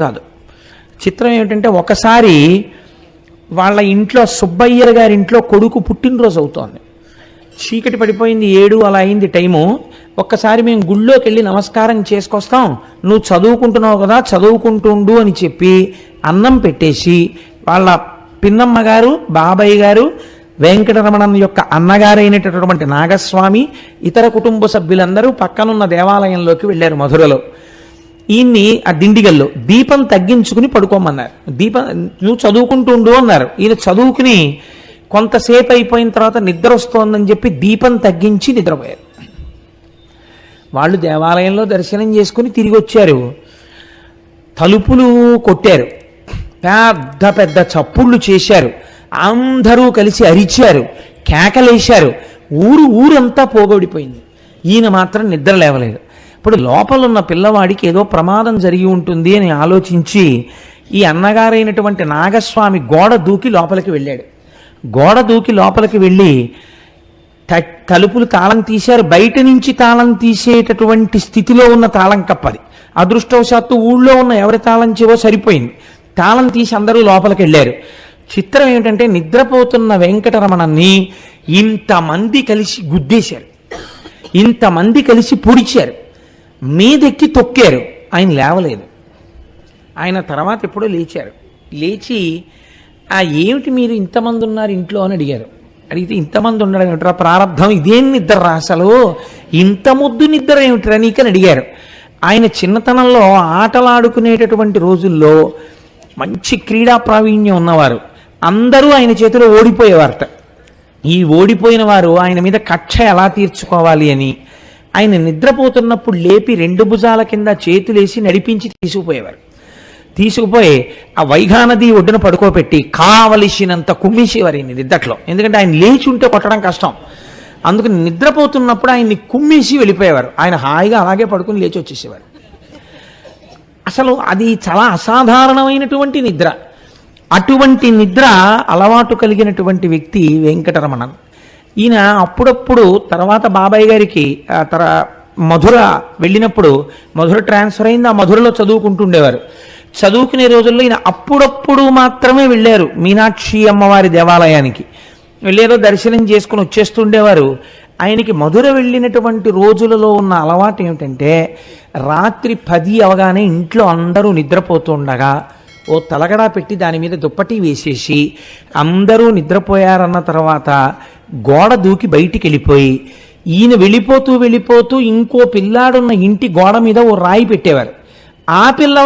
కాదు. చిత్రం ఏమిటంటే ఒకసారి వాళ్ళ ఇంట్లో సుబ్బయ్యర్ గారి ఇంట్లో కొడుకు పుట్టినరోజు అవుతోంది. చీకటి పడిపోయింది, 7 అలా అయింది టైము. ఒక్కసారి మేము గుళ్ళోకి వెళ్ళి నమస్కారం చేసుకొస్తాం, నువ్వు చదువుకుంటున్నావు కదా చదువుకుంటుండు అని చెప్పి అన్నం పెట్టేసి వాళ్ళ పిన్నమ్మ గారు, బాబాయ్ గారు, వెంకటరమణన్ యొక్క అన్నగారైనటువంటి నాగస్వామి, ఇతర కుటుంబ సభ్యులందరూ పక్కనున్న దేవాలయంలోకి వెళ్ళారు మధురలో. ఈయన్ని ఆ దిండిగల్లో దీపం తగ్గించుకుని పడుకోమన్నారు. నువ్వు చదువుకుంటుండు అన్నారు. ఈయన చదువుకుని కొంతసేపు అయిపోయిన తర్వాత నిద్ర వస్తోందని చెప్పి దీపం తగ్గించి నిద్రపోయారు. వాళ్ళు దేవాలయంలో దర్శనం చేసుకుని తిరిగి వచ్చారు. తలుపులు కొట్టారు, పెద్ద పెద్ద చప్పుళ్ళు చేశారు, అందరూ కలిసి అరిచారు, కేకలేశారు. ఊరంతా పోగొడిపోయింది. ఈయన మాత్రం నిద్ర లేవలేదు. ఇప్పుడు లోపలున్న పిల్లవాడికి ఏదో ప్రమాదం జరిగి ఉంటుంది అని ఆలోచించి ఈ అన్నగారైనటువంటి నాగస్వామి గోడ దూకి లోపలికి వెళ్ళాడు. గోడ దూకి లోపలికి వెళ్ళి తలుపులు తాళం తీశారు. బయట నుంచి తాళం తీసేటటువంటి స్థితిలో ఉన్న తాళం కప్పది. అదృష్టవశాత్తు ఊళ్ళో ఉన్న ఎవరి తాళం చెవో సరిపోయింది. తాళం తీసి అందరూ లోపలికి వెళ్ళారు. చిత్రం ఏమిటంటే నిద్రపోతున్న వెంకటరమణన్ని ఇంతమంది కలిసి గుద్దేశారు, ఇంతమంది కలిసి పొడిచారు, మీదెక్కి తొక్కారు. ఆయన లేవలేదు. ఆయన తర్వాత ఎప్పుడో లేచారు. లేచి ఏమిటి మీరు ఇంతమంది ఉన్నారు ఇంట్లో అని అడిగారు. అడిగితే ఇంతమంది ఉండడం ఏమిట్రా, ప్రారంధం ఇదేం నిద్ర రా, అసలు ఇంత ముద్దు నిద్ర ఏమిట్రా నీకని అడిగారు. ఆయన చిన్నతనంలో ఆటలాడుకునేటటువంటి రోజుల్లో మంచి క్రీడా ప్రావీణ్యం ఉన్నవారు. అందరూ ఆయన చేతిలో ఓడిపోయేవారట. ఈ ఓడిపోయిన వారు ఆయన మీద కక్ష ఎలా తీర్చుకోవాలి అని ఆయన నిద్రపోతున్నప్పుడు లేపి 2 భుజాల కింద చేతులేసి నడిపించి తీసుకుపోయేవారు. తీసుకుపోయి ఆ వైఘానది ఒడ్డున పడుకోబెట్టి కావలసినంత కుమ్మేసేవారు ఈయన నిద్రలో. ఎందుకంటే ఆయన లేచి ఉంటే కొట్టడం కష్టం. అందుకని నిద్రపోతున్నప్పుడు ఆయన్ని కుమ్మేసి వెళ్ళిపోయేవారు. ఆయన హాయిగా అలాగే పడుకుని లేచి వచ్చేసేవారు. అసలు అది చాలా అసాధారణమైనటువంటి నిద్ర. అటువంటి నిద్ర అలవాటు కలిగినటువంటి వ్యక్తి వెంకటరమణన్. ఈయన అప్పుడప్పుడు తర్వాత బాబాయ్ గారికి మధుర వెళ్ళినప్పుడు మధుర ట్రాన్స్ఫర్ అయింది, ఆ మధురలో చదువుకుంటుండేవారు. చదువుకునే రోజుల్లో ఈయన అప్పుడప్పుడు మాత్రమే వెళ్ళారు మీనాక్షి అమ్మవారి దేవాలయానికి. వెళ్ళేదో దర్శనం చేసుకుని వచ్చేస్తుండేవారు. ఆయనకి మధుర వెళ్ళినటువంటి రోజులలో ఉన్న అలవాటు ఏమిటంటే రాత్రి 10 అవగానే ఇంట్లో అందరూ నిద్రపోతుండగా ఓ తలగడా పెట్టి దాని మీద దుప్పటి వేసేసి అందరూ నిద్రపోయారన్న తర్వాత గోడ దూకి బయటికి వెళ్ళిపోయి ఈయన వెళ్ళిపోతూ ఇంకో పిల్లాడున్న ఇంటి గోడ మీద ఓ రాయి పెట్టేవారు. ఆ పిల్ల